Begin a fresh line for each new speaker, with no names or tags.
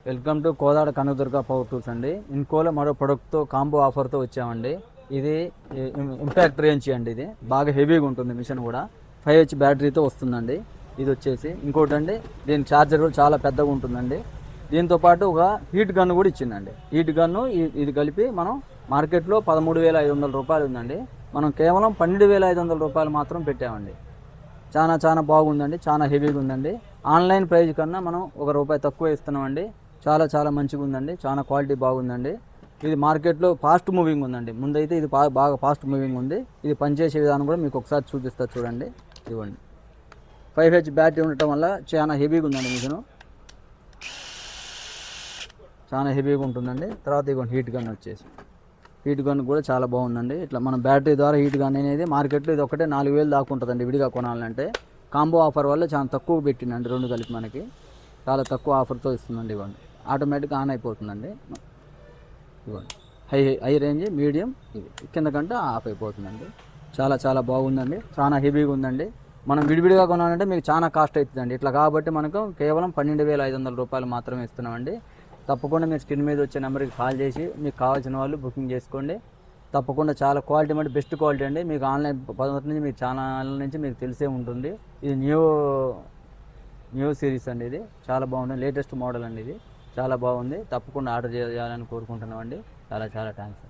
Welcome to Kodad Kanakadurga power tools అండి. ఇంకోలో మరో ప్రొడక్ట్తో combo ఆఫర్తో వచ్చామండి. ఇది ఇంపాక్ట్ రేంజ్ అండి. ఇది బాగా హెవీగా ఉంటుంది. మిషన్ కూడా 5H బ్యాటరీతో వస్తుందండి. ఇది వచ్చేసి ఇంకోటి అండి, దీని ఛార్జర్ కూడా చాలా పెద్దగా ఉంటుందండి. దీంతో పాటు ఒక హీట్ గన్ కూడా ఇచ్చిందండి. హీట్ గన్ను ఇది కలిపి మనం మార్కెట్లో 13,500 రూపాయలు ఉందండి. మనం కేవలం 12,500 రూపాయలు మాత్రం పెట్టామండి. చాలా చాలా బాగుందండి. చాలా హెవీగా ఉందండి. ఆన్లైన్ ప్రైస్ కన్నా మనం ₹1 తక్కువ ఇస్తున్నామండి. చాలా చాలా మంచిగా ఉందండి. చాలా క్వాలిటీ బాగుందండి. ఇది మార్కెట్లో ఫాస్ట్ మూవింగ్ ఉందండి. ముందైతే ఇది బాగా ఫాస్ట్ మూవింగ్ ఉంది. ఇది పనిచేసే విధానం కూడా మీకు ఒకసారి చూపిస్తా చూడండి. ఇవ్వండి. 5H బ్యాటరీ ఉండటం వల్ల చాలా హెవీగా ఉందండి. మిషను చాలా హెవీగా ఉంటుందండి. తర్వాత ఇవ్వండి, హీట్ గన్ వచ్చేసి హీట్ గన్ కూడా చాలా బాగుందండి. ఇట్లా మనం బ్యాటరీ ద్వారా హీట్ గన్ అనేది మార్కెట్లో ఇది ఒకటే 4,000 దాకా ఉంటుందండి. విడిగా కొనాలంటే కాంబో ఆఫర్ వల్ల చాలా తక్కువ పెట్టిందండి. రెండు కలిపి మనకి చాలా తక్కువ ఆఫర్తో ఇస్తుందండి. ఇవ్వండి, ఆటోమేటిక్గా ఆన్ అయిపోతుందండి. ఇవ్వండి, హై రేంజ్, మీడియం, ఇది కింద కంటే ఆఫ్ అయిపోతుందండి. చాలా చాలా బాగుందండి. చాలా హెవీగా ఉందండి. మనం విడివిడిగా కొనాలంటే మీకు చాలా కాస్ట్ అవుతుందండి. ఇట్లా కాబట్టి మనకు కేవలం 12,500 రూపాయలు మాత్రమే ఇస్తున్నామండి. తప్పకుండా మీరు స్క్రీన్ మీద వచ్చే నెంబర్కి కాల్ చేసి మీకు కావాల్సిన వాళ్ళు బుకింగ్ చేసుకోండి. తప్పకుండా చాలా క్వాలిటీ అంటే బెస్ట్ క్వాలిటీ అండి. మీకు ఆన్లైన్ పద్ధతి నుంచి మీకు ఛానల్ నుంచి మీకు తెలిసే ఉంటుంది. ఇది న్యూ సిరీస్ అండి. ఇది చాలా బాగుంది. లేటెస్ట్ మోడల్ అండి. ఇది చాలా బాగుంది. తప్పకుండా ఆర్డర్ చేయాలని కోరుకుంటున్నామండి. చాలా చాలా థ్యాంక్స్.